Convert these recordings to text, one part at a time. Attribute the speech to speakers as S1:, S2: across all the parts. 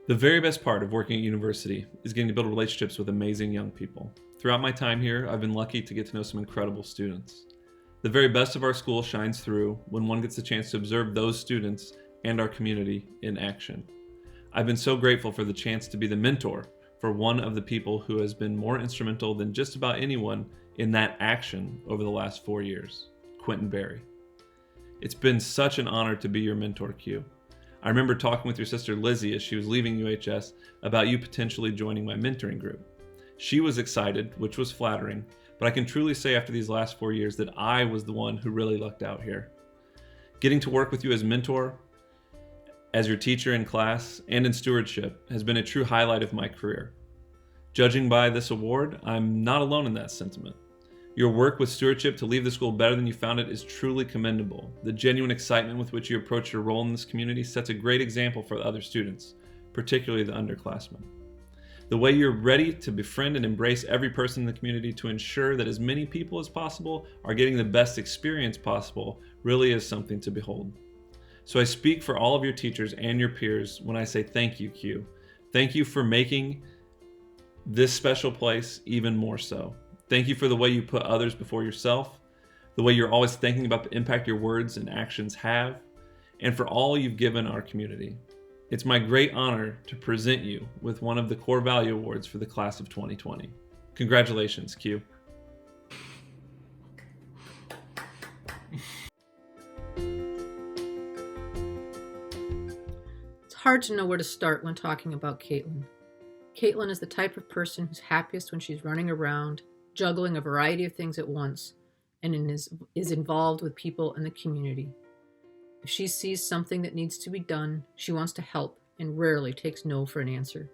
S1: The very best part of working at university is getting to build relationships with amazing young people. Throughout my time here, I've been lucky to get to know some incredible students. The very best of our school shines through when one gets the chance to observe those students and our community in action. I've been so grateful for the chance to be the mentor for one of the people who has been more instrumental than just about anyone in that action over the last 4 years, Quentin Berry. It's been such an honor to be your mentor, Q. I remember talking with your sister Lizzie as she was leaving UHS about you potentially joining my mentoring group. She was excited, which was flattering, but I can truly say after these last 4 years that I was the one who really lucked out here. Getting to work with you as mentor, as your teacher in class, and in stewardship has been a true highlight of my career. Judging by this award, I'm not alone in that sentiment. Your work with stewardship to leave the school better than you found it is truly commendable. The genuine excitement with which you approach your role in this community sets a great example for other students, particularly the underclassmen. The way you're ready to befriend and embrace every person in the community to ensure that as many people as possible are getting the best experience possible really is something to behold. So I speak for all of your teachers and your peers when I say thank you, Q. Thank you for making this special place even more so. Thank you for the way you put others before yourself, the way you're always thinking about the impact your words and actions have, and for all you've given our community. It's my great honor to present you with one of the Core Value Awards for the class of 2020. Congratulations, Q.
S2: It's hard to know where to start when talking about Caitlin. Caitlin is the type of person who's happiest when she's running around, juggling a variety of things at once, and is involved with people in the community. If she sees something that needs to be done, she wants to help and rarely takes no for an answer.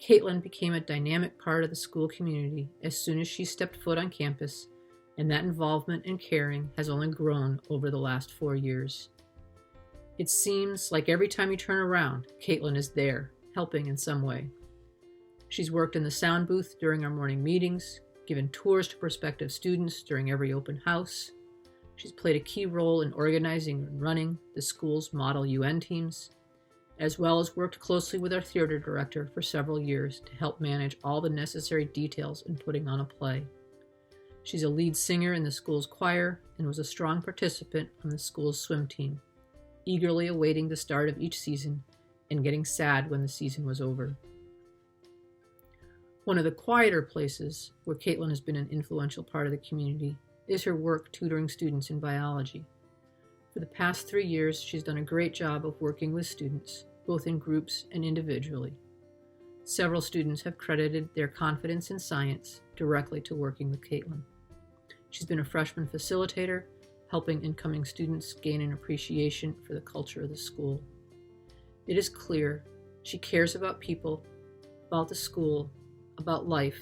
S2: Caitlin became a dynamic part of the school community as soon as she stepped foot on campus, and that involvement and caring has only grown over the last 4 years. It seems like every time you turn around, Caitlin is there, helping in some way. She's worked in the sound booth during our morning meetings, given tours to prospective students during every open house. She's played a key role in organizing and running the school's Model UN teams, as well as worked closely with our theater director for several years to help manage all the necessary details in putting on a play. She's a lead singer in the school's choir and was a strong participant on the school's swim team, eagerly awaiting the start of each season and getting sad when the season was over. One of the quieter places where Caitlin has been an influential part of the community is her work tutoring students in biology. For the past 3 years, she's done a great job of working with students, both in groups and individually. Several students have credited their confidence in science directly to working with Caitlin. She's been a freshman facilitator, helping incoming students gain an appreciation for the culture of the school. It is clear she cares about people, about the school, about life,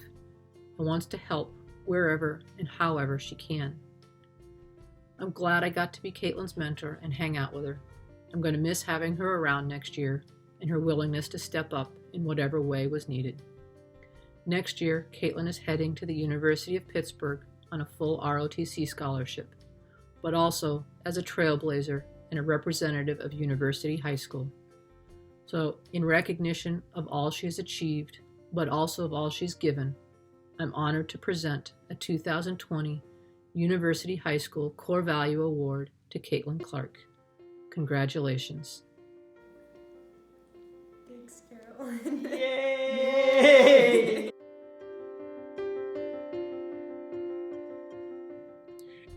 S2: and wants to help wherever and however she can. I'm glad I got to be Caitlin's mentor and hang out with her. I'm going to miss having her around next year and her willingness to step up in whatever way was needed. Next year, Caitlin is heading to the University of Pittsburgh on a full ROTC scholarship, but also as a trailblazer and a representative of University High School. So, in recognition of all she has achieved, but also of all she's given, I'm honored to present a 2020 University High School Core Value Award to Caitlin Clark. Congratulations.
S3: Thanks, Carolyn.
S4: Yay!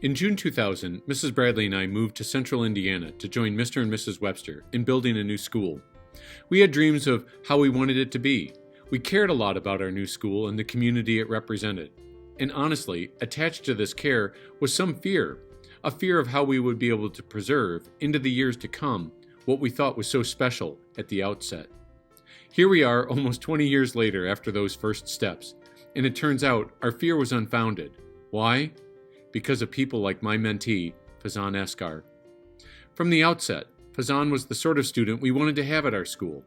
S5: In June 2000, Mrs. Bradley and I moved to central Indiana to join Mr. and Mrs. Webster in building a new school. We had dreams of how we wanted it to be. We cared a lot about our new school and the community it represented. And honestly, attached to this care was some fear, a fear of how we would be able to preserve, into the years to come, what we thought was so special at the outset. Here we are almost 20 years later after those first steps, and it turns out our fear was unfounded. Why? Because of people like my mentee, FAIZAN ESKAR. From the outset, FAIZAN was the sort of student we wanted to have at our school.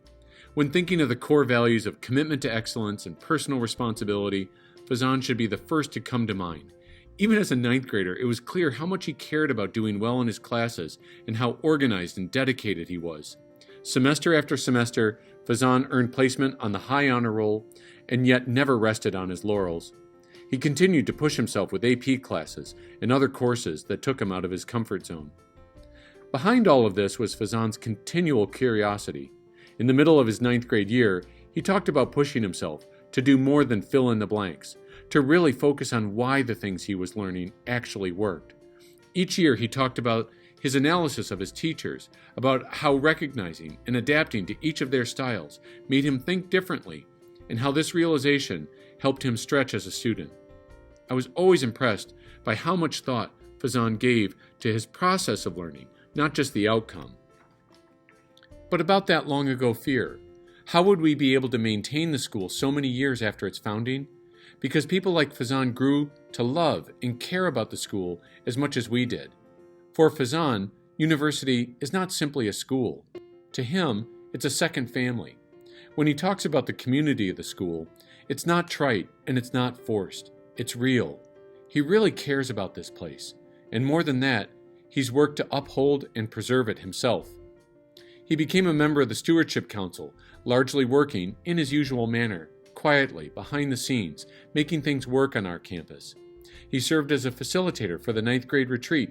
S5: When thinking of the core values of commitment to excellence and personal responsibility, FAIZAN should be the first to come to mind. Even as a 9th grader, it was clear how much he cared about doing well in his classes and how organized and dedicated he was. Semester after semester, FAIZAN earned placement on the high honor roll and yet never rested on his laurels. He continued to push himself with AP classes and other courses that took him out of his comfort zone. Behind all of this was FAIZAN's continual curiosity. In the middle of his 9th grade year, he talked about pushing himself to do more than fill in the blanks, to really focus on why the things he was learning actually worked. Each year he talked about his analysis of his teachers, about how recognizing and adapting to each of their styles made him think differently, and how this realization helped him stretch as a student. I was always impressed by how much thought FAIZAN gave to his process of learning, not just the outcome. But about that long ago fear, how would we be able to maintain the school so many years after its founding? Because people like FAIZAN grew to love and care about the school as much as we did. For FAIZAN, university is not simply a school. To him, it's a second family. When he talks about the community of the school, it's not trite and it's not forced. It's real. He really cares about this place. And more than that, he's worked to uphold and preserve it himself. He became a member of the Stewardship Council, largely working in his usual manner, quietly, behind the scenes, making things work on our campus. He served as a facilitator for the 9th grade retreat,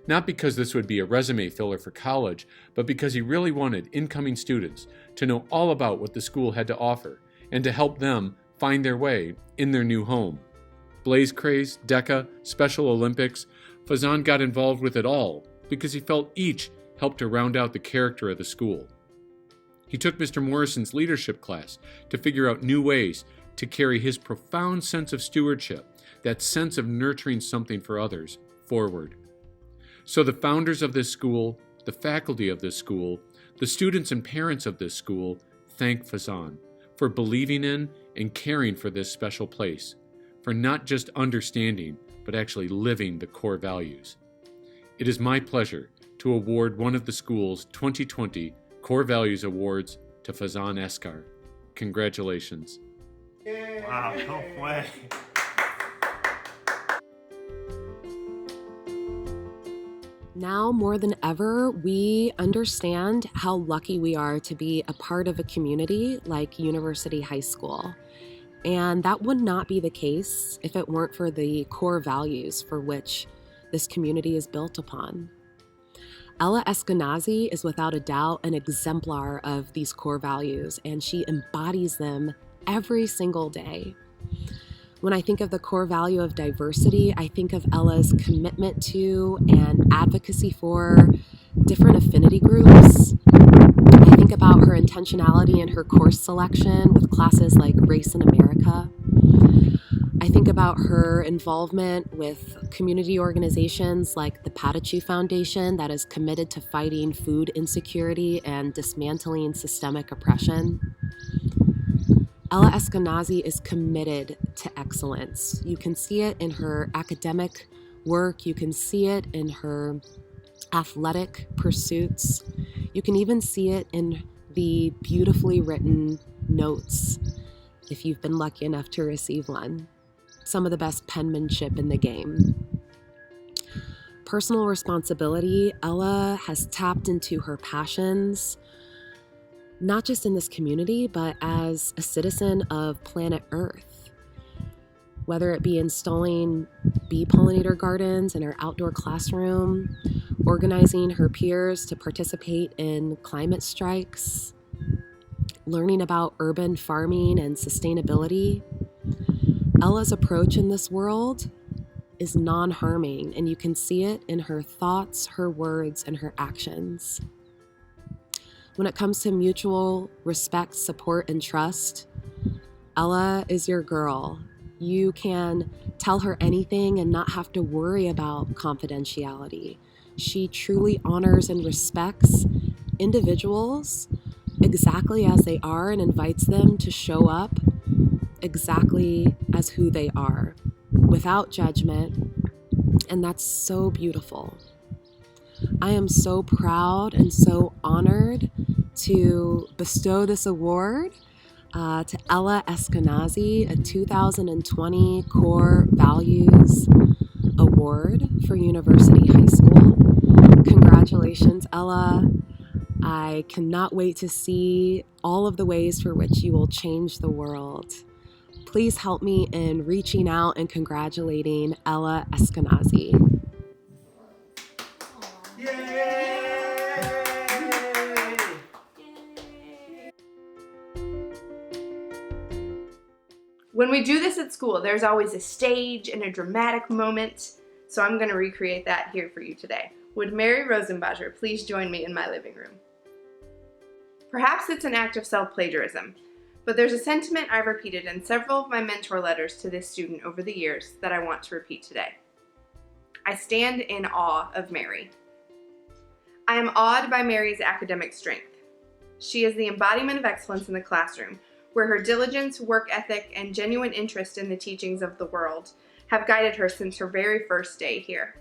S5: not because this would be a resume filler for college, but because he really wanted incoming students to know all about what the school had to offer and to help them find their way in their new home. Blaze Craze, DECA, Special Olympics, FAIZAN got involved with it all because he felt each helped to round out the character of the school. He took Mr. Morrison's leadership class to figure out new ways to carry his profound sense of stewardship, that sense of nurturing something for others, forward. So the founders of this school, the faculty of this school, the students and parents of this school thank FAIZAN for believing in and caring for this special place, for not just understanding, but actually living the core values. It is my pleasure to award one of the school's 2020 Core Values Awards to FAIZAN ESKAR. Congratulations.
S4: Wow, no way.
S3: Now more than ever, we understand how lucky we are to be a part of a community like University High School. And that would not be the case if it weren't for the core values for which this community is built upon. Ella ESKENAZI is without a doubt an exemplar of these core values, and she embodies them every single day. When I think of the core value of diversity, I think of Ella's commitment to and advocacy for different affinity groups. I think about her intentionality in her course selection with classes like Race in America. I think about her involvement with community organizations like the Patachi Foundation that is committed to fighting food insecurity and dismantling systemic oppression. Ella ESKENAZI is committed to excellence. You can see it in her academic work. You can see it in her athletic pursuits. You can even see it in the beautifully written notes, if you've been lucky enough to receive one. Some of the best penmanship in the game. Personal responsibility, Ella has tapped into her passions, not just in this community, but as a citizen of planet Earth. Whether it be installing bee pollinator gardens in her outdoor classroom, organizing her peers to participate in climate strikes, learning about urban farming and sustainability. Ella's approach in this world is non-harming, and you can see it in her thoughts, her words, and her actions. When it comes to mutual respect, support, and trust, Ella is your girl. You can tell her anything and not have to worry about confidentiality. She truly honors and respects individuals exactly as they are and invites them to show up exactly as who they are, without judgment, and that's so beautiful. I am so proud and so honored to bestow this award to Ella ESKENAZI, a 2020 Core Values Award for University High School. Congratulations, Ella. I cannot wait to see all of the ways for which you will change the world. Please help me in reaching out and congratulating Ella ESKENAZI.
S6: When we do this at school, there's always a stage and a dramatic moment, so I'm going to recreate that here for you today. Would Mary Rozenbajer please join me in my living room? Perhaps it's an act of self-plagiarism, but there's a sentiment I've repeated in several of my mentor letters to this student over the years that I want to repeat today. I stand in awe of Mary. I am awed by Mary's academic strength. She is the embodiment of excellence in the classroom, where her diligence, work ethic, and genuine interest in the teachings of the world have guided her since her very first day here.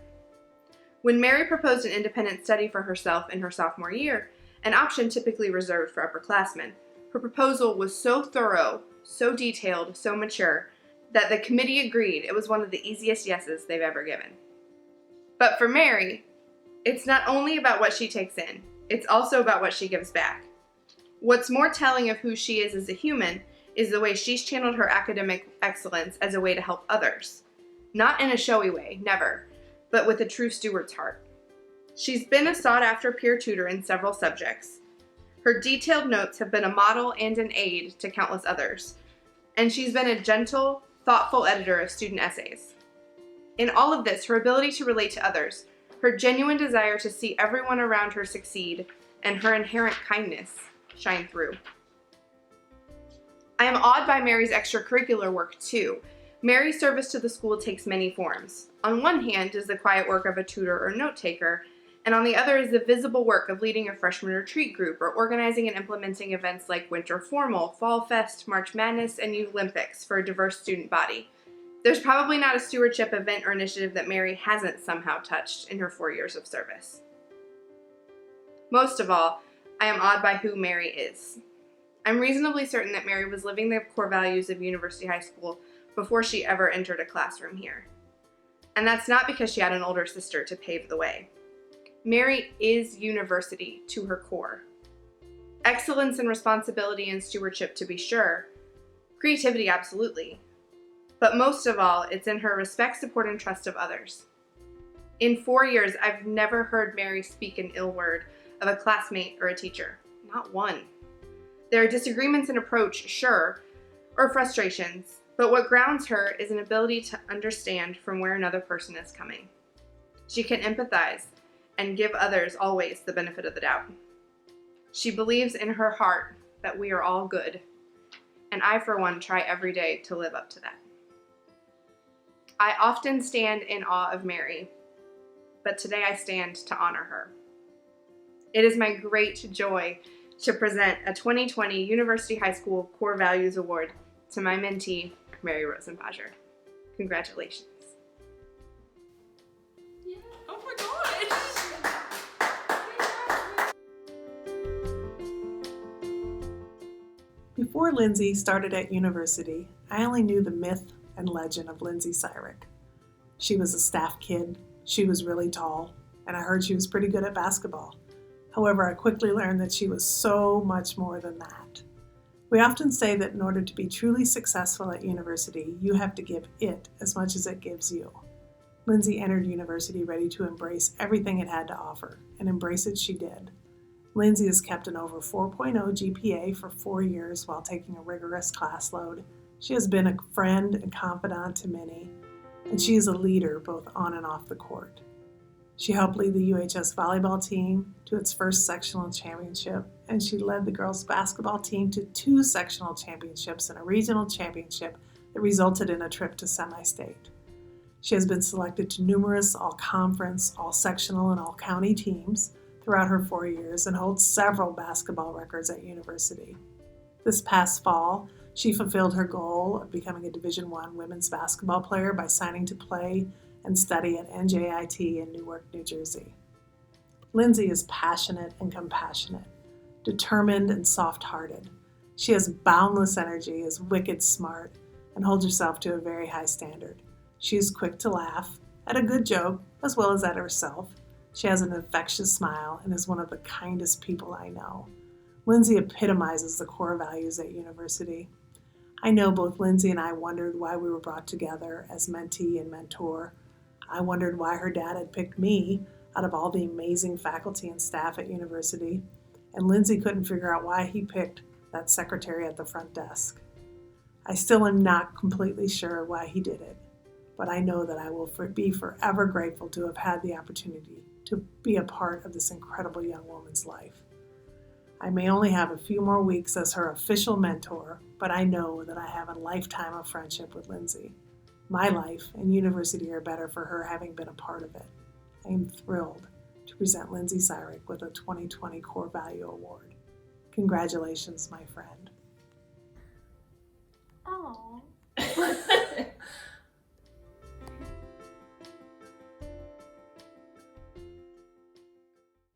S6: When Mary proposed an independent study for herself in her sophomore year, an option typically reserved for upperclassmen, her proposal was so thorough, so detailed, so mature, that the committee agreed it was one of the easiest yeses they've ever given. But for Mary, it's not only about what she takes in, it's also about what she gives back. What's more telling of who she is as a human is the way she's channeled her academic excellence as a way to help others. Not in a showy way, never, but with a true steward's heart. She's been a sought-after peer tutor in several subjects. Her detailed notes have been a model and an aid to countless others. And she's been a gentle, thoughtful editor of student essays. In all of this, her ability to relate to others, her genuine desire to see everyone around her succeed, and her inherent kindness shine through. I am awed by Mary's extracurricular work too. Mary's service to the school takes many forms. On one hand is the quiet work of a tutor or note taker, and on the other is the visible work of leading a freshman retreat group or organizing and implementing events like Winter Formal, Fall Fest, March Madness, and Youth Olympics for a diverse student body. There's probably not a stewardship event or initiative that Mary hasn't somehow touched in her 4 years of service. Most of all, I am awed by who Mary is. I'm reasonably certain that Mary was living the core values of University High School before she ever entered a classroom here. And that's not because she had an older sister to pave the way. Mary is university to her core. Excellence and responsibility and stewardship, to be sure. Creativity, absolutely. But most of all, it's in her respect, support, and trust of others. In 4 years, I've never heard Mary speak an ill word of a classmate or a teacher. Not one. There are disagreements in approach, sure, or frustrations, but what grounds her is an ability to understand from where another person is coming. She can empathize and give others always the benefit of the doubt. She believes in her heart that we are all good, and I, for one, try every day to live up to that. I often stand in awe of Mary, but today I stand to honor her. It is my great joy to present a 2020 University High School Core Values Award to my mentee, Mary Rozenbajer. Congratulations.
S7: Yeah. Oh my God.
S8: Before Lindsay started at university, I only knew the myth and legend of Lindsay SYREK. She was a staff kid, she was really tall, and I heard she was pretty good at basketball. However, I quickly learned that she was so much more than that. We often say that in order to be truly successful at university, you have to give it as much as it gives you. Lindsay entered university ready to embrace everything it had to offer, and embrace it she did. Lindsay has kept an over 4.0 GPA for 4 years while taking a rigorous class load. She has been a friend and confidant to many, and she is a leader both on and off the court. She helped lead the UHS volleyball team to its first sectional championship, and she led the girls basketball team to 2 sectional championships and a regional championship that resulted in a trip to semi-state. She has been selected to numerous all-conference, all-sectional, and all-county teams throughout her 4 years and holds several basketball records at university. This past fall, she fulfilled her goal of becoming a Division I women's basketball player by signing to play and study at NJIT in Newark, New Jersey. Lindsay is passionate and compassionate, determined and soft-hearted. She has boundless energy, is wicked smart, and holds herself to a very high standard. She is quick to laugh at a good joke as well as at herself, She has an infectious smile and is one of the kindest people I know. Lindsay epitomizes the core values at university. I know both Lindsay and I wondered why we were brought together as mentee and mentor. I wondered why her dad had picked me out of all the amazing faculty and staff at university, and Lindsay couldn't figure out why he picked that secretary at the front desk. I still am not completely sure why he did it, but I know that I will be forever grateful to have had the opportunity to be a part of this incredible young woman's life. I may only have a few more weeks as her official mentor, but I know that I have a lifetime of friendship with Lindsay. My life and university are better for her having been a part of it. I am thrilled to present Lindsay Syrek with a 2020 Core Value Award. Congratulations, my friend.
S7: Aww.